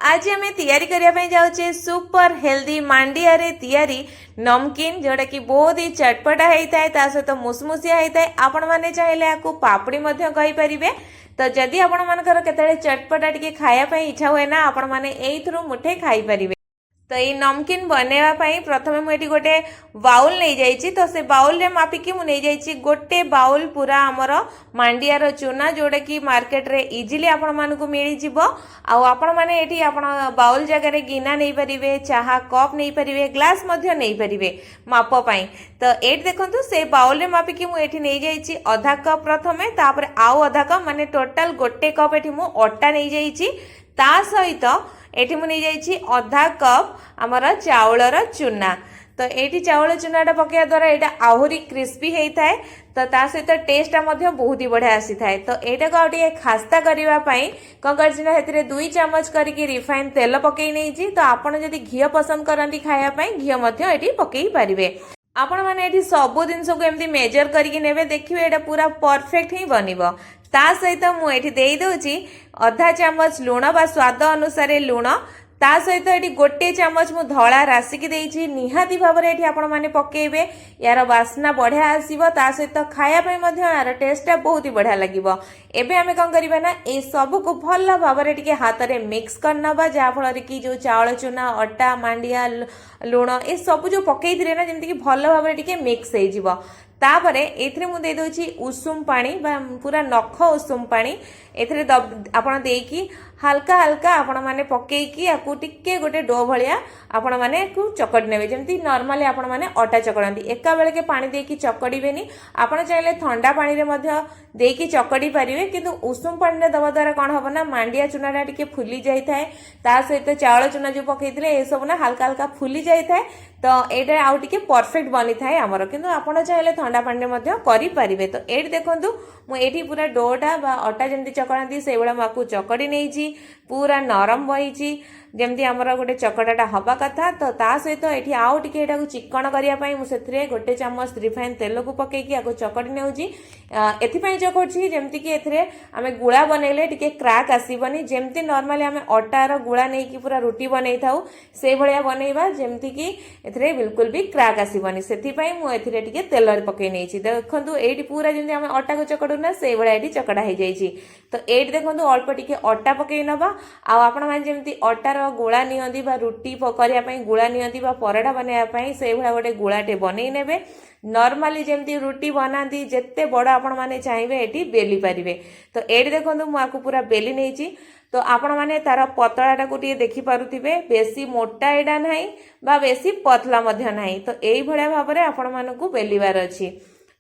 आज आम या जाऊे सुपर हेल्दी मांडिया रे तैयारी नमकीन जोटा कि बहुत ही चटपटा होता है सहित मुसमुसिया होता है। आपण मैंने चाहिए आपको पापड़ी कहींपर। तो जदि आपण मानकर केतळे चटपटा टिके खायापाई इच्छा हुए ना आपण मैंने एइथरु मुठे खाई परिबे। तो ये नमकीन बनवाई प्रथम मुझे गोटे बाउल नहीं जाइए। तो से बाउल रे मापिकी मु नहीं जाइए गोटे बाउल पूरा आमर मांडियार चूना जोटा कि मार्केट रे इजिली आपण मानकु मिल जिवो। आपण माने एठी आपण बाउल जगह गिना नहीं परिवे, चाहा कप नहीं परिवे, ग्लास मध्य नहीं परिवे माप पाई। तो एठी देखंतु से बाउल रे मापिकी मु एठी नहीं जाइए आधा कप प्रथमे, तापर आउ आधा कप माने टोटल गोटे कप एठी मु अट्टा नहीं जाइए। ता सहित एठी मु नहीं जाइए आधा कप आमर चाउलर चूना। तो ये चाउल चूनाटा पकड़ा द्वारा यहाँ आहरी क्रिस्पी होता है। तो ता सहित टेस्टा बहुत ही बढ़िया आसी थाए। तो यहाँ को आगे खास्ता करने कौन कर 2 चामच करके रिफाइन तेल पकई नहीं। तो आपड़ जदि घी पसंद करती खायापाई घी ये पकई पारे। आपण मैंने ये सब जिन को एमती मेजर करके नेबे देखिए यहाँ पूरा परफेक्ट ही बनब। ता सहित मुझे देदे आधा चामच लुण बा स्वाद अनुसार लुण, ता सहित ये गोटे चामच मु धला रासिकी देइछि। निहाती भाव में ये आपण मैंने पकेबे यार बास्ना बढ़िया आसीबो। ता सहित खायापाई मध्य यार टेस्टा बहुत ही बढ़िया लगिबो। एबे आमे कौन करिबा ना ए सब को भल भाव में टिके हाथ रे मिक्स करनबा, जहा फल कि जो चावल चूना अट्टा मांडिया लुण ए सब जो पकई थिले ना जेमति कि भल भाव में टिके मिक्स हो जिवो। तापरे एथरे मु दे दोछि उषुम पानी बा पूरा नख उषुम पानी एथरे आपण देकी हल्का हल्का आपण माने पकेकी आकु टिके गोटे डो भलिया आपण माने को चकड़ी नेबे। जेमति नॉर्मली आपण माने आटा चकड़ांती एका बेले के पानी देकी चकड़ीबेनी। आपण चाहिले ठंडा पानी रे मध्य देकी चकड़ी पारिबे, किंतु उषुम पानी रे दवा द्वारा कोन हबो ना मांडिया चूनाटा टिके फुली जाई थाए। ता सहित चावल चूना जो पकेइथिले ए सब ना हल्का हल्का फुली जाई थाए। तो एटा आउ टिके परफेक्ट बनी थाए हमर, किंतु आपण चाहिले ठंडा पानी रे मध्य करि पारिबे। तो एठी देखंतु मु एठी पूरा डोटा बा आटा जेमति चकड़ांती से बेला माकु चकड़ी नेइची पूरा नरम बहिची जमती आमर गोटे चकटाटा हवा कथा। तो ता सहित ये आउ टिके एटा को चिकन करने मुझे गोटे चामच रिफाइन तेल को पकईकी आपको चकड़ी नेउची। एथिपाई चकड़ी जमती कि एथिरे आमे गुळा बनैले टिके क्राक आसीबनी। जेमती नॉर्मली आमे अटार गुळा नहीं कि पूरा रुटी बनै थाउ से भलिया बनैबा जेमती कि एथिरे बिल्कुल भी क्राक आसीबनी। सेथिपाई मु एथिरे टिके तेल पकई नेइची। देखंतु एठी पूरा जेमती आमे अटा को चकड़ू ना से भलिया एठी चकड़ा हो जाइछि। तो एठी देखंतु अल्प टिके अटा पकई नबा। आ आपण माने जेमती अटार गुळा नियंती बा रुटी करया पई गुळा नियंती बा पराठा बनाया पई से भलिया गोटे गुळाटे बनै नेबे। नॉर्मली जेमती रुटी बनाती जिते बड़ आपण माने चाहिए एटी बेली पारिबे। तो एटी देखंतु मु आकु पूरा बेली नेइची। तो आपण माने तार पतलाटा को टिके देखि पारुथिबे, बेसी मोटा एडा नाही बा बेसी पतला मध्य नाही। तो एई भलिया भाबरे आपण मानकु बेलिबार अछि।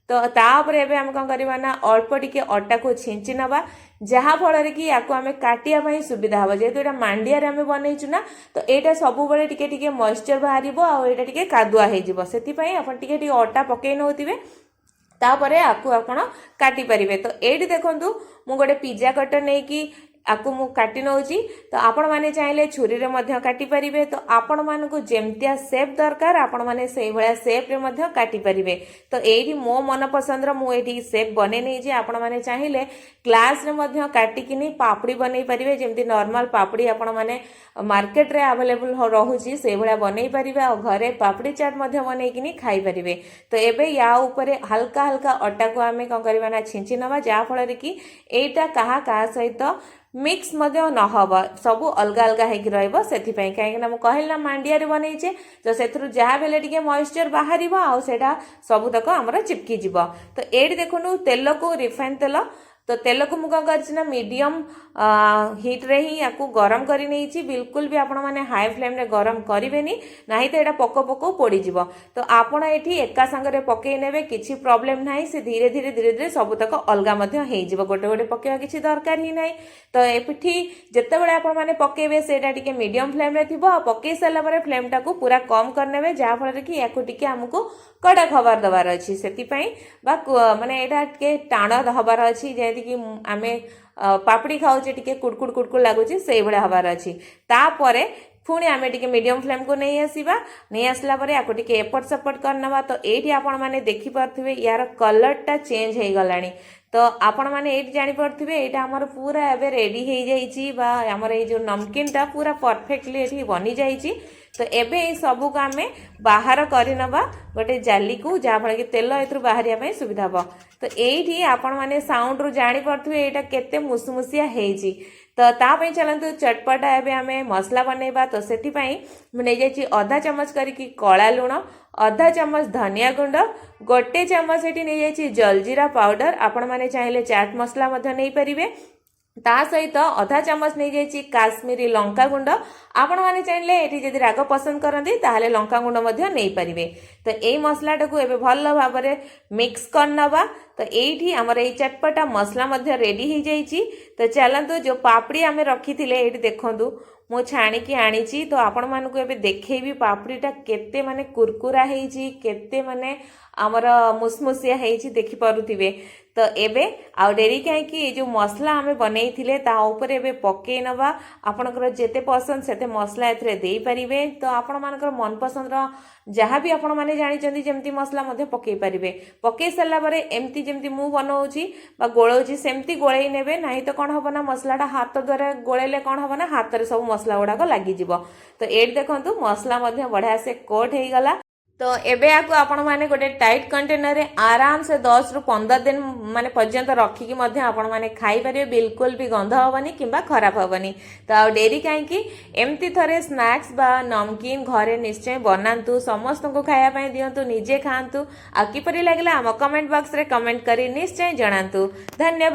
तो तापर एबे हम कौन करबा ना अल्प टिके अटा को छिंची नबा, जहा फल कि या आम काटिया सुविधा हम। जेहेतु यहाँ मांडिया आम बनईचु ना तो यहाँ सब बड़े टिके टिके मॉइस्चर बाहर आटा टिके कादुआ हो से टिके अटा पकई नौथिबे। तापरे आकु आपण काटी पारिबे। तो एठी देखंतु मु गोटे पिज्जा कटर नहीं कि आपको मु काटी नौची। तो आपण माने चाहिले छुरी रे मध्य काटी परिबे। तो आपण मानकु जेमतिया शेप दरकार आपण माने सेही भलिया शेप रे मध्य काटी परिबे। तो एठी मो मन पसंद रो मु एठी शेप बने नै जे आपण माने चाहिले ग्लास रे मध्य काटी किनी पापड़ी बनै परिबे। जेमति नॉर्मल पापड़ी आपण माने मार्केट रे अवेलेबल रहूची से भलिया बनै परिबे और घरे पापड़ी चाट मध्य बनै किनी खाई परिबे। तो एबे या ऊपरे हल्का हल्का अटा को आमे कोन करबा ना छिंची नबा, जा फल रे कि एटा कहा सहित मिक्स मध्य न हबा, सबू अलग अलग होगी रहिबो। सेथिपई कहीं मु कहल ना मांडिया रे बनैचे तो सेथरु जहा बेले टिके मॉइस्चर बाहरिबो आ सेटा सबू तक हमर चिपकी जिवो। तो एठी देखनु तेल को रिफाइन तेल। तो तेल को मुझे करना मीडियम हिट रे ही आपको गरम करी नहीं। बिल्कुल भी आपण माने हाई फ्लेम रे गरम करेंगे नहीं तो यहाँ पको पको पोड़ जीव। तो आपण ये एका संगे पकई ने किसी प्रोब्लेम ना, से धीरे धीरे धीरे धीरे सबूतक अलग हो गोटे गोटे पकड़ा किसी दरकार ही ना। तो ये जिते बड़े आपण मैंने पकेबे सेटा टिके मीडियम फ्लेम रे थिबो, पकई सारा पर फ्लेम टाको पूरा कम करने जहाँ फल कि या टिके आमको कड़क हबार दबार अच्छी से माने यहाँ टे टाण हबार अच्छी जैसे कि आमे पापड़ी खाऊचे टिके कुड़कुड़ कुड़कुड़ लगुच से भाया हबार अच्छी। तापर पुणी आम टे मीडियम फ्लेम को नहीं आसवा, नहीं आसला या टे एपट सेपट करना। तो ये आपण मैंने देखिपे यार कलरटा चेंज हो गलानी। तो आपण मैंने ये जापे यहाँ आमर पूरा एवं रेडी हो जाइए आमर ये नमकीनटा पूरा परफेक्टली ये बनी जाइए। तो एबे ये सबू को आम बाहर करनवा गोटे जाली को जहाँफल कि तेल ए बाहर सुविधा हम। तो ये आपण मैंने साउंड रु जापे यहाँ केते मुसमुसिया होइछि। तो तापई चलतु चटपटा एबे आमे मसला बनैबा। तो सेठी मुझे जाइए अधा चमच करके कला लुण, अधा चमच धनिया गुंड, गोटे चमच ये नहीं जाइए जलजीरा पाउडर, आपण मैंने चाहिए चाट मसला नहीं पारे, ता सहित अधा चमच नहीं जाइए काश्मीरी लंका गुंड, आपण मैंने चाहिए ये जब राग पसंद करती ताहले लंका गुंड नहीं पारे। तो यही मसलाटा को एबे भल भाव में मिक्स करनवा। तो ये आमर ये चटपटा मसला रेडी हो जाइए। तो चलतु जो पापड़ी आम रखी थे ये देखु मु छाणिकी आनी। तो आपण मानक एबे देखैबी पापड़ीटा केते माने कुरकुरा हेइची, केते माने आमर मुसमुसिया हेइची देखि पारुथिबे। तो एबे आ डेरी कहीं जो मसला आम बनईथिले ता ऊपर एबे पकई नवा। आपणकर जेते पसंद सेते मसला एथरे देई परिबे। तो आपण मानकर मन पसंद जहाँ भी आपण माने जानिचंदी जेमती मसला मध्ये पकई परिबे। पकई सल्ला परे एमती जेमती मु बनौची बा गोळौची सेमती गोळई नेबे, नाही तो कोन हबो ना मसलाटा हाथ द्वारा गोळेले कोन हबो ना हाथ रे सब मसला गुड़ाक लगी जिवो। तो ये देखंतु मसला मध्ये बढ़िया से कोट हो गला। तो एबे आकु आपण माने गोटे टाइट कंटेनर रे आराम से 10 रु 15 दिन माने पर्यंत रखिकी मध्ये आपण माने खाई परिबे, बिल्कुल भी गंध हबनी किंबा खराब हबनी। तो आ डेरी काईकी एमती थरे स्नैक्स बा नमकीन घरे निश्चय बनांतु, समस्त को खाया पई दियंतु, निजे खांतु। आ किपरि लागला हम कमेंट बॉक्स रे कमेंट करी निश्चय जणांतु। धन्यवाद।